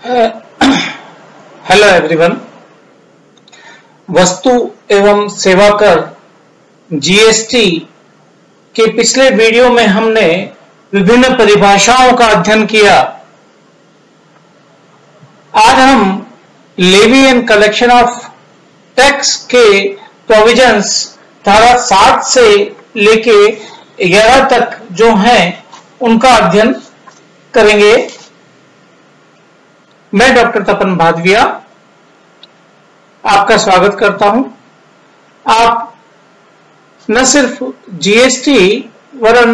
Hello everyone. वस्तु एवं सेवा कर जीएसटी के पिछले वीडियो में हमने विभिन्न परिभाषाओं का अध्ययन किया। आज हम levy and collection of tax के प्रोविजंस धारा 7 से लेके 11 तक जो हैं उनका अध्ययन करेंगे। मैं डॉक्टर तपन भादविया आपका स्वागत करता हूं। आप न सिर्फ जीएसटी वरन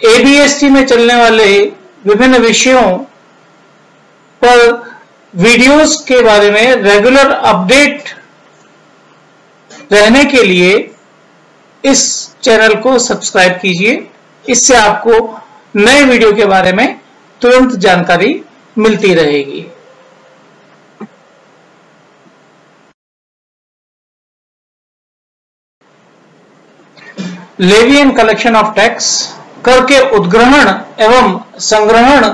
एबीएसटी में चलने वाले विभिन्न विषयों पर वीडियोस के बारे में रेगुलर अपडेट रहने के लिए इस चैनल को सब्सक्राइब कीजिए। इससे आपको नए वीडियो के बारे में तुरंत जानकारी मिलती रहेगी। Levy and collection of tax कर के उद्ग्रहण एवं संग्रहण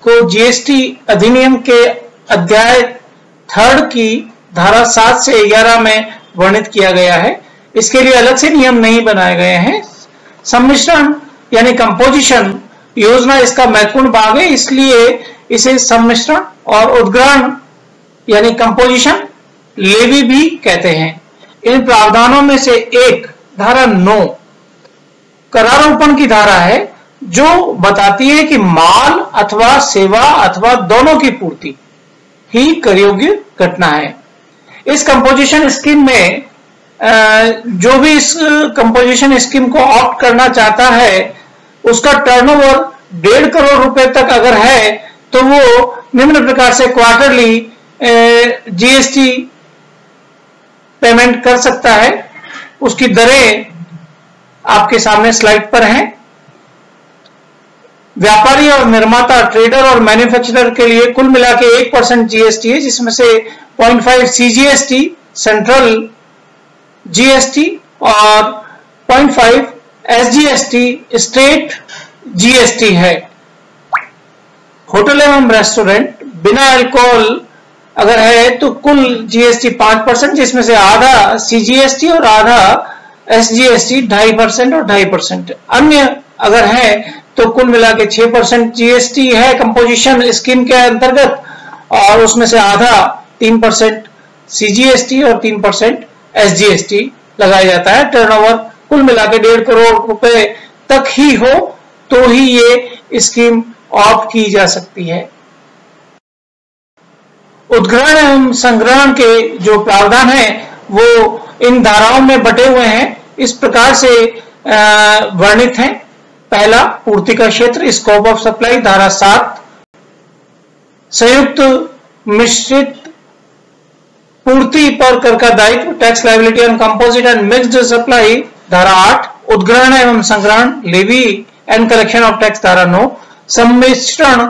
को जीएसटी अधिनियम के अध्याय 3 की धारा 7 से 11 में वर्णित किया गया है। इसके लिए अलग से नियम नहीं बनाए गए हैं। सम्मिश्रण यानी कंपोजिशन योजना इसका महत्वपूर्ण भाग है, इसलिए इसे सम्मिश्रण और उद्ग्रहण यानी कंपोजिशन लेवी भी कहते हैं। इन प्रावधानों में से एक धारा 9 करारोपण की धारा है, जो बताती है कि माल अथवा सेवा अथवा दोनों की पूर्ति ही कर योग्य घटना है। इस कंपोजिशन स्कीम में जो भी इस कंपोजिशन स्कीम को ऑप्ट करना चाहता है उसका टर्नओवर 1.5 करोड़ रुपए तक अगर है तो वो निम्न प्रकार से क्वार्टरली जीएसटी पेमेंट कर सकता है। उसकी दरें आपके सामने स्लाइड पर हैं। व्यापारी और निर्माता, ट्रेडर और मैन्युफैक्चरर के लिए कुल मिला के 1% जीएसटी है, जिसमें से 0.5 सीजीएसटी सेंट्रल जीएसटी और 0.5 एसजीएसटी स्टेट जीएसटी है। होटल एवं रेस्टोरेंट बिना अल्कोहल अगर है तो कुल जीएसटी 5%, जिसमें से आधा सीजीएसटी और आधा एसजीएसटी 2.5% और 2.5%। अन्य अगर है तो कुल मिला के 6% जीएसटी है कंपोजिशन स्कीम के अंतर्गत, और उसमें से आधा 3% सीजीएसटी और 3% एसजीएसटी लगाया जाता है। टर्नओवर कुल मिला के 1.5 करोड़ रुपए तक ही हो तो ही ये स्कीम ऑप्ट की जा सकती है। उद्ग्रहण एवं संग्रहण के जो प्रावधान है वो इन धाराओं में बटे हुए हैं, इस प्रकार से वर्णित हैं। पहला, पूर्ति का क्षेत्र, स्कोप ऑफ सप्लाई धारा 7, संयुक्त मिश्रित पूर्ति पर कर का दायित्व tax liability on composite and mixed supply धारा 8, उद्ग्रहण एवं संग्रहण levy and collection of tax धारा 9, सम्मिश्रण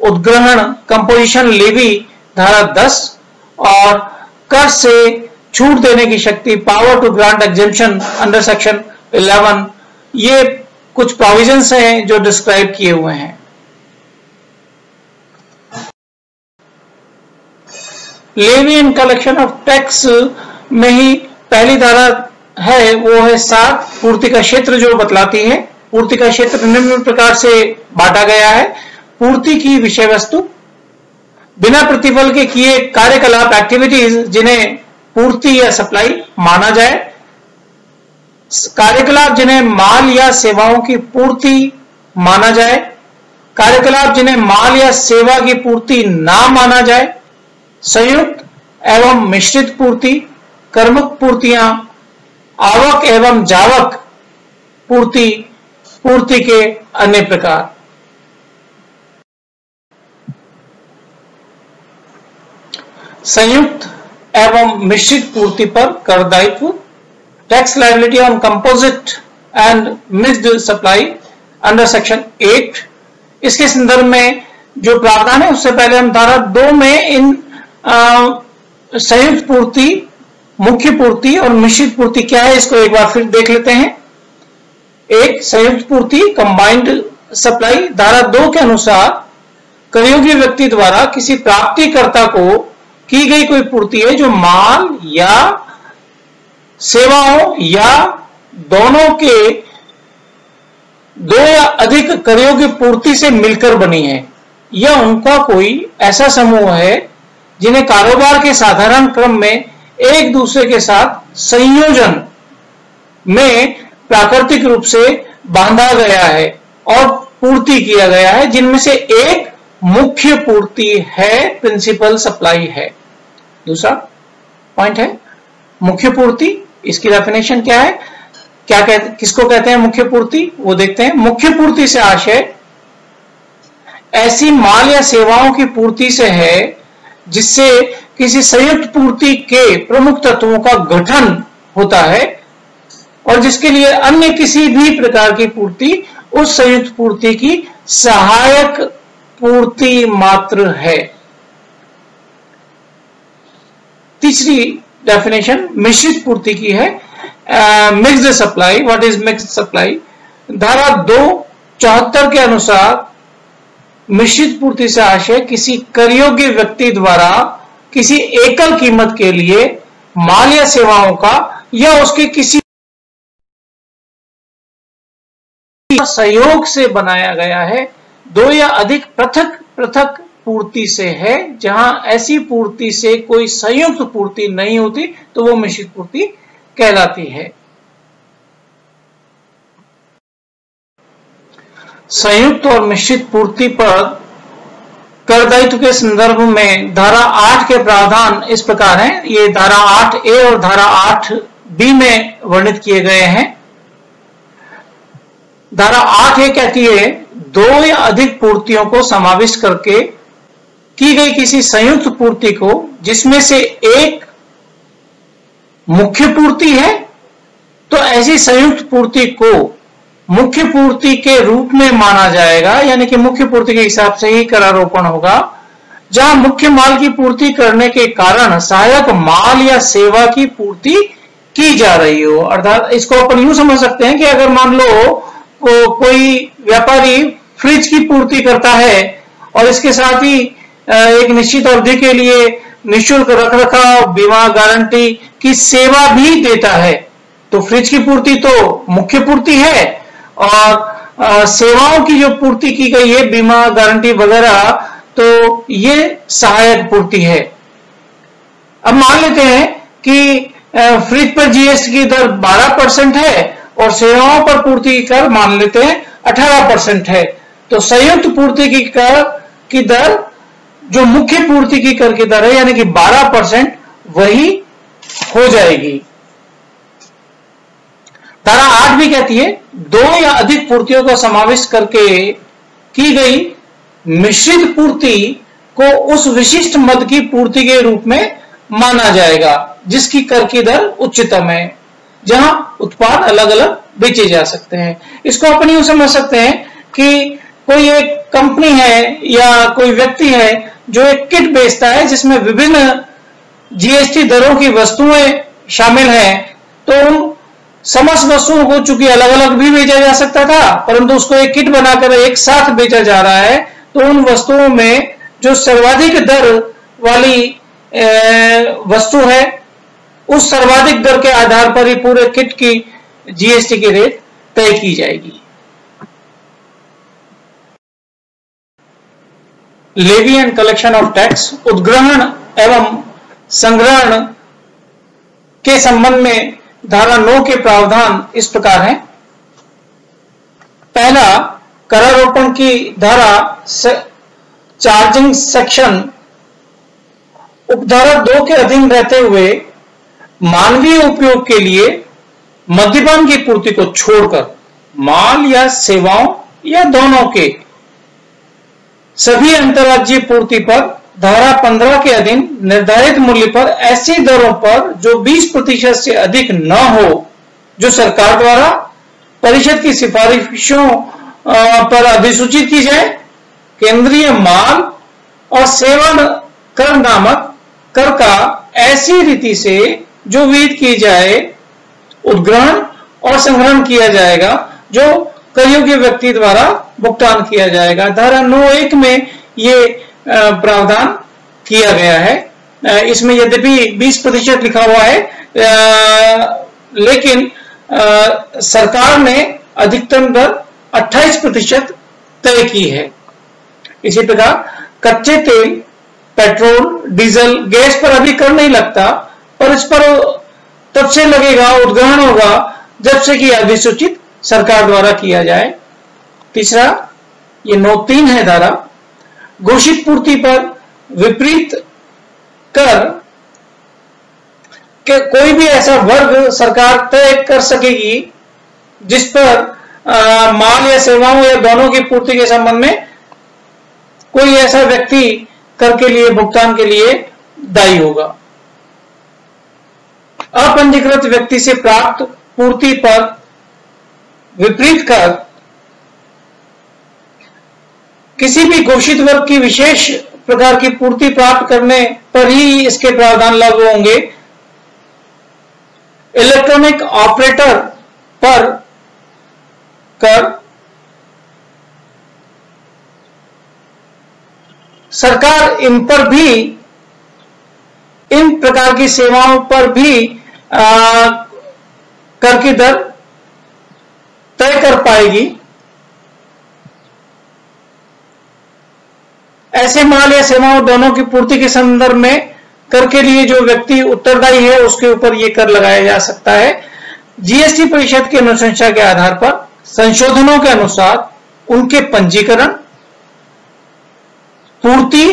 उद्ग्रहण कंपोजिशन लेवी धारा 10 और कर से छूट देने की शक्ति power to grant exemption under section 11। ये कुछ प्रोविजंस हैं जो डिस्क्राइब किए हुए हैं। Levy and collection of tax में ही पहली धारा है वो है 7, पूर्ति का क्षेत्र, जो बतलाती है पूर्ति का क्षेत्र निम्न प्रकार से बांटा गया है। पूर्ति की विषय वस्तु, बिना प्रतिफल के किए कार्यकलाप एक्टिविटीज जिन्हें पूर्ति या सप्लाई माना जाए, कार्यकलाप जिन्हें माल या सेवाओं की पूर्ति माना जाए, कार्यकलाप जिन्हें माल या सेवा की पूर्ति ना माना जाए, संयुक्त एवं मिश्रित पूर्ति, कर्मक पूर्तियां, आवक एवं जावक पूर्ति, पूर्ति के अन्य प्रकार। संयुक्त एवं मिश्रित पूर्ति पर कर दायित्व tax liability on composite and mixed supply under section 8। इसके संदर्भ में जो प्रावधान है उससे पहले हम धारा 2 में इन संयुक्त पूर्ति, मुख्य पूर्ति और मिश्रित पूर्ति क्या है इसको एक बार फिर देख लेते हैं। एक, संयुक्त पूर्ति कंबाइंड सप्लाई धारा 2 के अनुसार करयोग्य व्यक्ति द्वारा किसी प्राप्तिकर्ता को की गई कोई पूर्ति है जो माल या सेवाओं या दोनों के दो या अधिक करयोग्य पूर्ति से मिलकर बनी है, या उनका कोई ऐसा समूह है जिन्हें कारोबार के साधारण क्रम में एक दूसरे के साथ संयोजन में प्राकृतिक रूप से बांधा गया है और पूर्ति किया गया है, जिनमें से एक मुख्य पूर्ति है, प्रिंसिपल सप्लाई है। दूसरा पॉइंट है मुख्य पूर्ति। इसकी डेफिनेशन क्या है, किसको कहते हैं मुख्य पूर्ति, वो देखते हैं। मुख्य पूर्ति से आशय ऐसी माल या सेवाओं की पूर्ति से है जिससे किसी संयुक्त पूर्ति के प्रमुख तत्वों का गठन होता है और जिसके लिए अन्य किसी भी प्रकार की पूर्ति उस संयुक्त पूर्ति की सहायक पूर्ति मात्र है। तीसरी डेफिनेशन मिश्रित पूर्ति की है, mixed supply. What is mixed supply? धारा 274 के अनुसार मिश्रित पूर्ति से आशय किसी करयोग्य व्यक्ति द्वारा किसी एकल कीमत के लिए माल या सेवाओं का या उसके किसी सहयोग से बनाया गया है, दो या अधिक पृथक पृथक पूर्ति से है। जहां ऐसी पूर्ति से कोई संयुक्त पूर्ति नहीं होती तो वो मिश्रित पूर्ति कहलाती है। संयुक्त और मिश्रित पूर्ति पर कर दायित्व के संदर्भ में धारा 8 के प्रावधान इस प्रकार हैं। ये धारा 8A और धारा 8B में वर्णित किए गए हैं। धारा 8A कहती है दो या अधिक पूर्तियों को समाविष्ट करके की गई किसी संयुक्त पूर्ति को जिसमें से एक मुख्य पूर्ति है तो ऐसी संयुक्त पूर्ति को मुख्य पूर्ति के रूप में माना जाएगा, यानी कि मुख्य पूर्ति के हिसाब से ही करारोपण होगा। जहां मुख्य माल की पूर्ति करने के कारण सहायक माल या सेवा की पूर्ति की जा रही हो। अर्थात इसको अपन यूं समझ सकते हैं कि अगर मान लो कोई व्यापारी फ्रिज की पूर्ति करता है और इसके साथ ही एक निश्चित अवधि के लिए निःशुल्क रखरखाव, बीमा, गारंटी की सेवा भी देता है, तो फ्रिज की पूर्ति तो मुख्य पूर्ति है और सेवाओं की जो पूर्ति की गई है, बीमा, गारंटी वगैरह, तो ये सहायक पूर्ति है। अब मान लेते हैं कि फ्रिज पर जीएसटी की दर 12% है और सेवाओं पर पूर्ति की कर मान लेते हैं 18% है, तो संयुक्त पूर्ति की कर की दर जो मुख्य पूर्ति की कर की दर है यानी कि 12% वही हो जाएगी। धारा 8 भी कहती है दो या अधिक पूर्तियों को समाविष्ट करके की गई मिश्रित पूर्ति को उस विशिष्ट मद की पूर्ति के रूप में माना जाएगा जिसकी कर की दर उच्चतम है, जहां उत्पाद अलग अलग बेचे जा सकते हैं। इसको अपन यूं समझ सकते हैं कि कोई एक कंपनी है या कोई व्यक्ति है जो एक किट बेचता है जिसमें विभिन्न जीएसटी दरों की वस्तुएं शामिल हैं, तो उन समस्त वस्तुओं को चूंकि अलग अलग भी बेचा जा सकता था परंतु उसको एक किट बनाकर एक साथ बेचा जा रहा है, तो उन वस्तुओं में जो सर्वाधिक दर वाली वस्तु है उस सर्वाधिक दर के आधार पर ही पूरे किट की जीएसटी की रेट तय की जाएगी। Levy and collection of tax, उद्ग्रहण एवं संग्रहण के संबंध में धारा 9 के प्रावधान इस प्रकार हैं। पहला, करारोपण की धारा चार्जिंग सेक्शन उपधारा 2 के अधीन रहते हुए मानवीय उपयोग के लिए मद्यपान की पूर्ति को छोड़कर माल या सेवाओं या दोनों के सभी अंतर्राज्यीय पूर्ति पर धारा 15 के अधीन निर्धारित मूल्य पर ऐसी दरों पर जो 20% से अधिक न हो, जो सरकार द्वारा परिषद की सिफारिशों पर अधिसूचित की जाए, केंद्रीय माल और सेवा कर नामक कर का ऐसी रीति से जो विहित की जाए, उद्ग्रहण और संग्रहण किया जाएगा जो करयोग्य व्यक्ति द्वारा भुगतान किया जाएगा। धारा 9(1) में ये प्रावधान किया गया है। इसमें यद्यपि 20% लिखा हुआ है, लेकिन सरकार ने अधिकतम दर 28% तय की है। इसी प्रकार कच्चे तेल, पेट्रोल, डीजल, गैस पर अभी कर नहीं लगता, पर इस पर तब से लगेगा, उद्ग्रहण होगा जब से कि अधिसूचित सरकार द्वारा किया जाए। तीसरा, ये 9(3) है धारा, घोषित पूर्ति पर विपरीत कर के कोई भी ऐसा वर्ग सरकार तय कर सकेगी जिस पर माल या सेवाओं या दोनों की पूर्ति के संबंध में कोई ऐसा व्यक्ति कर के लिए भुगतान के लिए दायी होगा। अपंजीकृत व्यक्ति से प्राप्त पूर्ति पर विपरीत कर किसी भी घोषित वर्ग की विशेष प्रकार की पूर्ति प्राप्त करने पर ही इसके प्रावधान लागू होंगे। इलेक्ट्रॉनिक ऑपरेटर पर कर सरकार इन प्रकार की सेवाओं पर भी कर की दर तय कर पाएगी। ऐसे माल या सेवाओं दोनों की पूर्ति के संदर्भ में कर के लिए जो व्यक्ति उत्तरदायी है उसके ऊपर यह कर लगाया जा सकता है। जीएसटी परिषद की अनुशंसा के आधार पर संशोधनों के अनुसार उनके पंजीकरण, पूर्ति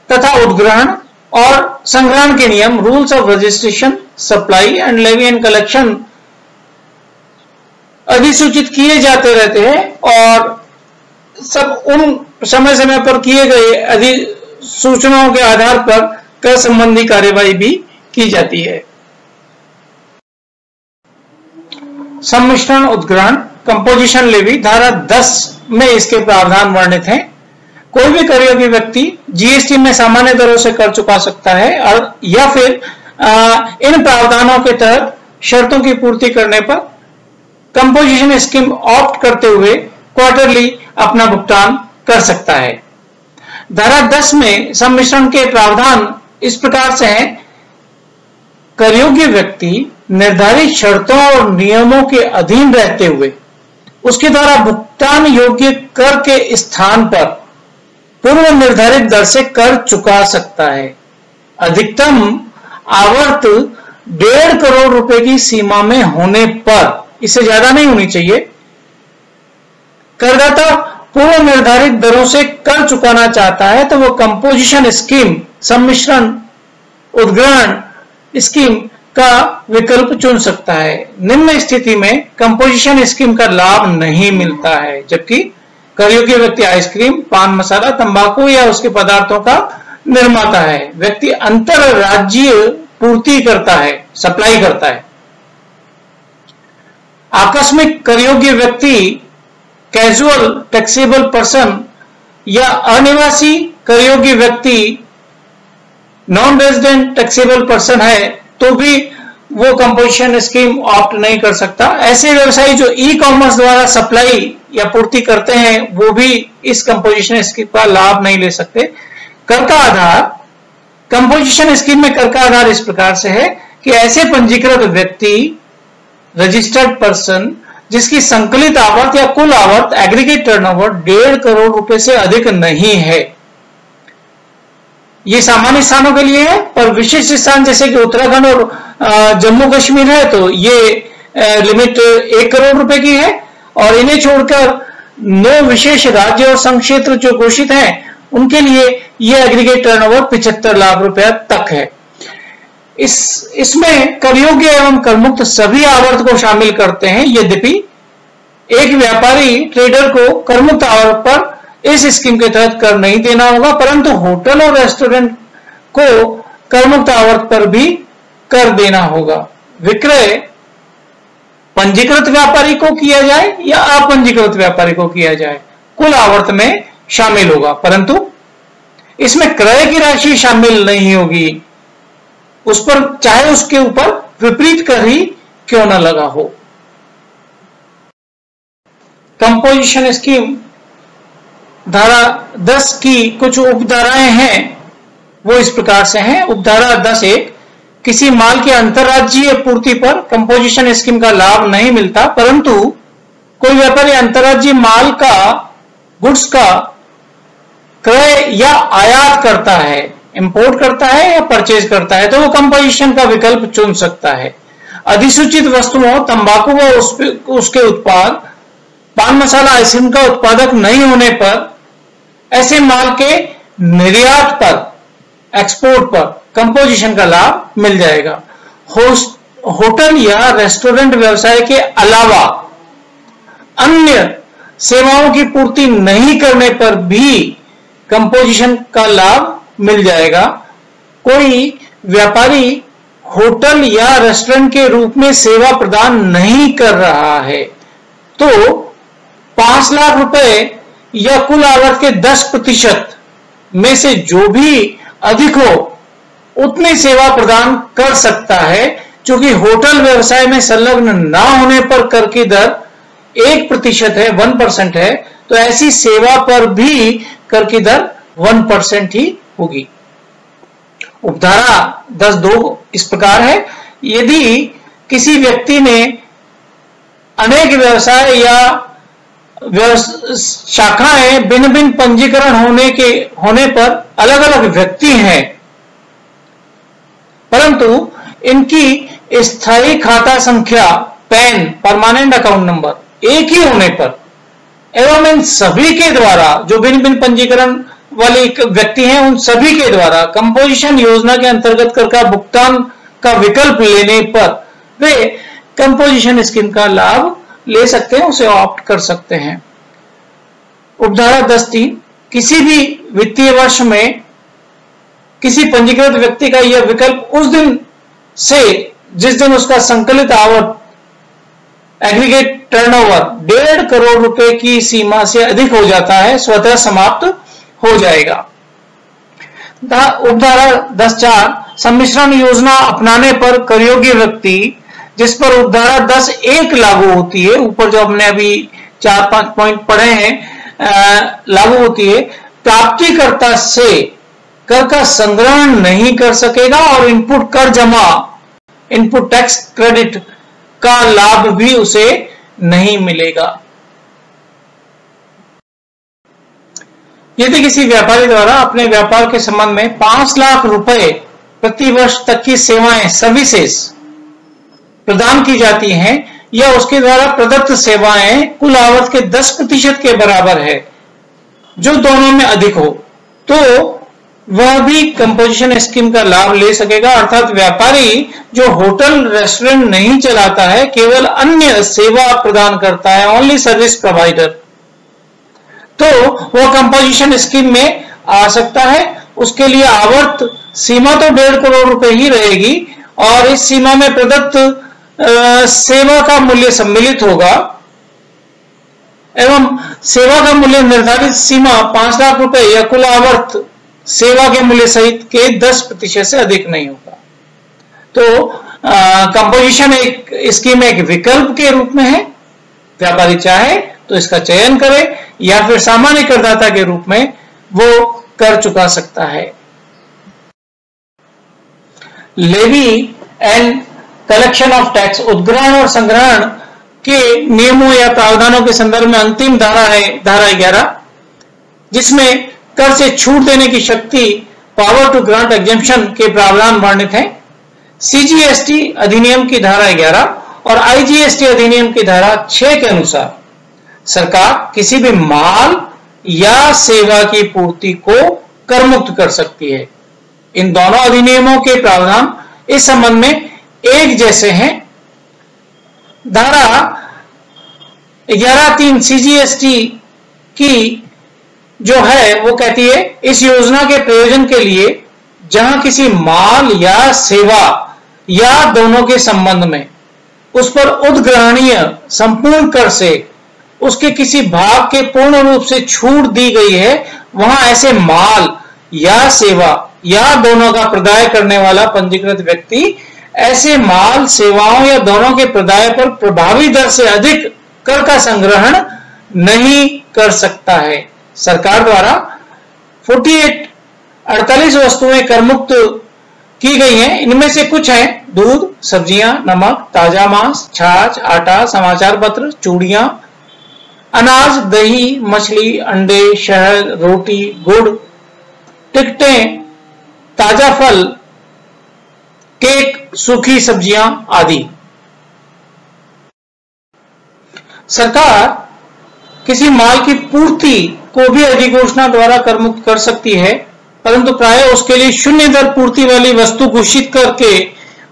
तथा उद्ग्रहण और संग्रहण के नियम, rules of registration, supply and levy and collection अधिसूचित किए जाते रहते हैं और सब उन समय समय पर किए गए अधिसूचनाओं के आधार पर कर संबंधी कार्यवाही भी की जाती है। सम्मिश्रण उद्ग्रहण, कंपोजिशन लेवी, धारा 10 में इसके प्रावधान वर्णित हैं। कोई भी करयोग्य व्यक्ति जीएसटी में सामान्य दरों से कर चुका सकता है और या फिर इन प्रावधानों के तहत शर्तों की पूर्ति करने पर कंपोजिशन स्कीम ऑप्ट करते हुए क्वार्टरली अपना भुगतान कर सकता है। धारा 10 में सम्मिश्रण के प्रावधान इस प्रकार से हैं, करयोग्य व्यक्ति निर्धारित शर्तों और नियमों के अधीन रहते हुए उसके द्वारा भुगतान योग्य कर के स्थान पर पूर्व निर्धारित दर से कर चुका सकता है। अधिकतम आवर्त 1.5 करोड़ रुपए की सीमा में होने पर, इससे ज्यादा नहीं होनी चाहिए, करदाता पूर्व निर्धारित दरों से कर चुकाना चाहता है तो वो कंपोजिशन स्कीम, सम्मिश्रण उद्ग्रहण स्कीम का विकल्प चुन सकता है। निम्न स्थिति में कंपोजिशन स्कीम का लाभ नहीं मिलता है, जबकि करयोग्य व्यक्ति आइसक्रीम, पान मसाला, तंबाकू या उसके पदार्थों का निर्माता है। व्यक्ति अंतर राज्य पूर्ति करता है, सप्लाई करता है। आकस्मिक करयोग्य व्यक्ति कैजुअल टैक्सेबल पर्सन या अनिवासी करयोग्य व्यक्ति नॉन रेजिडेंट टैक्सेबल पर्सन है तो भी वो कंपोजिशन स्कीम ऑप्ट नहीं कर सकता। ऐसे व्यवसायी जो ई कॉमर्स द्वारा सप्लाई या पूर्ति करते हैं वो भी इस कंपोजिशन स्कीम का लाभ नहीं ले सकते। कर का आधार, कंपोजिशन स्कीम में कर का आधार इस प्रकार से है कि ऐसे पंजीकृत व्यक्ति, रजिस्टर्ड पर्सन जिसकी संकलित आवर्त या कुल आवर्त एग्रीगेट टर्नओवर 1.5 करोड़ रुपए से अधिक नहीं है। ये सामान्य स्थानों के लिए है, पर विशिष्ट स्थान जैसे कि उत्तराखंड और जम्मू कश्मीर है तो ये लिमिट 1 करोड़ रुपए की है और इन्हें छोड़कर 9 विशेष राज्य और संघ क्षेत्र जो घोषित हैं उनके लिए यह एग्रीगेट टर्नओवर 75 लाख रुपया तक है। इसमें करयोग्य एवं करमुक्त सभी आवर्त को शामिल करते हैं। यद्यपि एक व्यापारी ट्रेडर को करमुक्त आवर्त पर इस स्कीम के तहत कर नहीं देना होगा, परंतु होटल और रेस्टोरेंट को करमुक्त आवर्त पर भी कर देना होगा। विक्रय पंजीकृत व्यापारी को किया जाए या अपंजीकृत व्यापारी को किया जाए, कुल आवर्त में शामिल होगा, परंतु इसमें क्रय की राशि शामिल नहीं होगी, उस पर चाहे उसके ऊपर विपरीत कर ही क्यों न लगा हो। कंपोजिशन स्कीम धारा 10 की कुछ उपधाराएं हैं, वो इस प्रकार से हैं। उपधारा 10(1) किसी माल के अंतरराज्यीय पूर्ति पर कंपोजिशन स्कीम का लाभ नहीं मिलता, परंतु कोई व्यापारी अंतरराज्यीय माल का, गुड्स का क्रय या आयात करता है, इंपोर्ट करता है या परचेज करता है, तो वो कंपोजिशन का विकल्प चुन सकता है। अधिसूचित वस्तुओं, तंबाकू व उसके उत्पाद, पान मसाला, आइसक्रीम का उत्पादक नहीं होने पर ऐसे माल के निर्यात पर, एक्सपोर्ट पर कंपोजिशन का लाभ मिल जाएगा। होटल या रेस्टोरेंट व्यवसाय के अलावा अन्य सेवाओं की पूर्ति नहीं करने पर भी कंपोजिशन का लाभ मिल जाएगा। कोई व्यापारी होटल या रेस्टोरेंट के रूप में सेवा प्रदान नहीं कर रहा है तो 5 लाख रुपए या कुल आवर्त के 10% में से जो भी अधिक हो उतनी सेवा प्रदान कर सकता है। क्योंकि होटल व्यवसाय में संलग्न ना होने पर कर की दर 1% है, 1% है, तो ऐसी सेवा पर भी कर की दर 1% ही होगी। उपधारा 10(2) इस प्रकार है, यदि किसी व्यक्ति ने अनेक व्यवसाय या शाखाएं भिन्न भिन्न पंजीकरण होने पर अलग अलग व्यक्ति हैं, परंतु इनकी स्थायी खाता संख्या पैन, परमानेंट अकाउंट नंबर एक ही होने पर एवं इन सभी के द्वारा, जो भिन्न भिन्न पंजीकरण वाले व्यक्ति हैं उन सभी के द्वारा कंपोजिशन योजना के अंतर्गत कर का भुगतान का विकल्प लेने पर वे कंपोजिशन स्कीम का लाभ ले सकते हैं, उसे ऑप्ट कर सकते हैं। उपधारा 10(3) किसी भी वित्तीय वर्ष में किसी पंजीकृत व्यक्ति का यह विकल्प उस दिन से जिस दिन उसका संकलित आवक एग्रीगेट टर्नओवर 1.5 करोड़ रुपए की सीमा से अधिक हो जाता है, स्वतः समाप्त हो जाएगा। उपधारा 10(4) सम्मिश्रण योजना अपनाने पर करयोग्य व्यक्ति, जिस पर उपधारा 10(1) लागू होती है, ऊपर जो हमने अभी 4-5 पॉइंट पढ़े हैं, लागू होती है, प्राप्तिकर्ता से कर का संग्रहण नहीं कर सकेगा और इनपुट कर जमा, इनपुट टैक्स क्रेडिट का लाभ भी उसे नहीं मिलेगा। यदि किसी व्यापारी द्वारा अपने व्यापार के संबंध में 5 लाख रुपए प्रति वर्ष तक की सेवाएं, सर्विसेज प्रदान की जाती हैं या उसके द्वारा प्रदत्त सेवाएं कुल आवर्त के 10% के बराबर है, जो दोनों में अधिक हो, तो वह भी कंपोजिशन स्कीम का लाभ ले सकेगा। अर्थात व्यापारी जो होटल रेस्टोरेंट नहीं चलाता है, केवल अन्य सेवा प्रदान करता है, ओनली सर्विस प्रोवाइडर, तो वह कंपोजिशन स्कीम में आ सकता है। उसके लिए आवर्त सीमा तो 1.5 करोड़ रुपए ही रहेगी और इस सीमा में प्रदत्त सेवा का मूल्य सम्मिलित होगा एवं सेवा का मूल्य निर्धारित सीमा 5 लाख रुपए या कुल आवर्त सेवा के मूल्य सहित के 10% से अधिक नहीं होगा। तो कंपोजिशन एक स्कीम एक विकल्प के रूप में है, व्यापारी चाहे तो इसका चयन करे या फिर सामान्य करदाता के रूप में वो कर चुका सकता है। Levy and collection of tax, उद्ग्रहण और संग्रहण के नियमों या प्रावधानों के संदर्भ में अंतिम धारा है धारा 11, जिसमें कर से छूट देने की शक्ति, पावर टू ग्रांट एग्जेम्पशन के प्रावधान वर्णित हैं। सीजीएसटी अधिनियम की धारा 11 और आईजीएसटी अधिनियम की धारा 6 के अनुसार सरकार किसी भी माल या सेवा की पूर्ति को कर मुक्त कर सकती है। इन दोनों अधिनियमों के प्रावधान इस संबंध में एक जैसे हैं। धारा 11(3) सीजीएसटी की जो है वो कहती है, इस योजना के प्रयोजन के लिए जहां किसी माल या सेवा या दोनों के संबंध में उस पर उद्ग्रहणीय संपूर्ण कर से उसके किसी भाग के पूर्ण रूप से छूट दी गई है, वहां ऐसे माल या सेवा या दोनों का प्रदाय करने वाला पंजीकृत व्यक्ति ऐसे माल, सेवाओं या दोनों के प्रदाय पर प्रभावी दर से अधिक कर का संग्रहण नहीं कर सकता है। सरकार द्वारा 48 वस्तुएं कर मुक्त की गई हैं। इनमें से कुछ हैं दूध, सब्जियां, नमक, ताजा मांस, छाछ, आटा, समाचार पत्र, चूड़ियां, अनाज, दही, मछली, अंडे, शहद, रोटी, गुड़, टिकटें, ताजा फल, केक, सूखी सब्जियां आदि। सरकार किसी माल की पूर्ति को भी अधिघोषणा द्वारा कर मुक्त कर सकती है, परंतु प्राय उसके लिए शून्य दर पूर्ति वाली वस्तु घोषित करके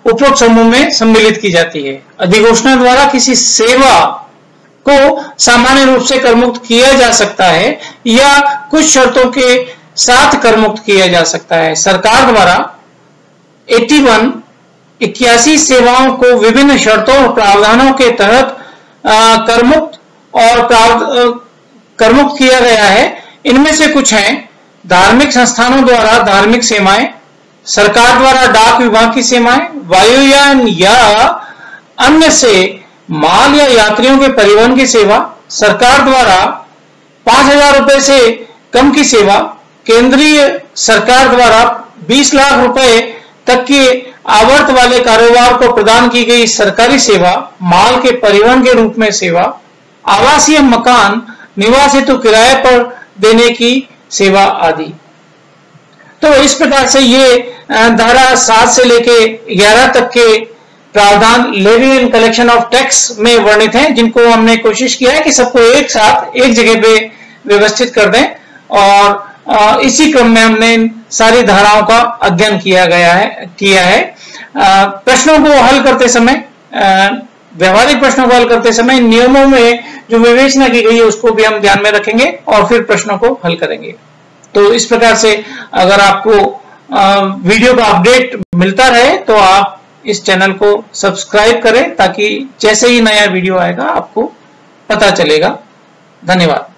उपरोक्त समूह में सम्मिलित की जाती है। अधिघोषणा द्वारा किसी सेवा को सामान्य रूप से कर मुक्त किया जा सकता है या कुछ शर्तों के साथ कर मुक्त किया जा सकता है। सरकार द्वारा 81 सेवाओं को विभिन्न शर्तों और प्रावधानों के तहत करमुक्त किया गया है। इनमें से कुछ हैं धार्मिक संस्थानों द्वारा धार्मिक सेवाएं, सरकार द्वारा डाक विभाग की सेवाएं, वायुयान या अन्य से माल या यात्रियों के परिवहन की सेवा, सरकार द्वारा 5,000 रुपए से कम की सेवा, केंद्रीय सरकार द्वारा 20 लाख रुपए तक के आवर्त वाले कारोबार को प्रदान की गई सरकारी सेवा, माल के परिवहन के रूप में सेवा, आवासीय मकान निवास हेतु किराए पर देने की सेवा आदि। तो इस प्रकार से ये धारा 7 से लेके 11 तक के प्रावधान levy and collection of tax में वर्णित हैं, जिनको हमने कोशिश किया है कि सबको एक साथ एक जगह पे व्यवस्थित कर दें और इसी क्रम में हमने सारी धाराओं का अध्ययन किया है। प्रश्नों को हल करते समय, व्यवहारिक प्रश्नों को हल करते समय नियमों में जो विवेचना की गई है उसको भी हम ध्यान में रखेंगे और फिर प्रश्नों को हल करेंगे। तो इस प्रकार से अगर आपको वीडियो का अपडेट मिलता रहे तो आप इस चैनल को सब्सक्राइब करें ताकि जैसे ही नया वीडियो आएगा आपको पता चलेगा। धन्यवाद।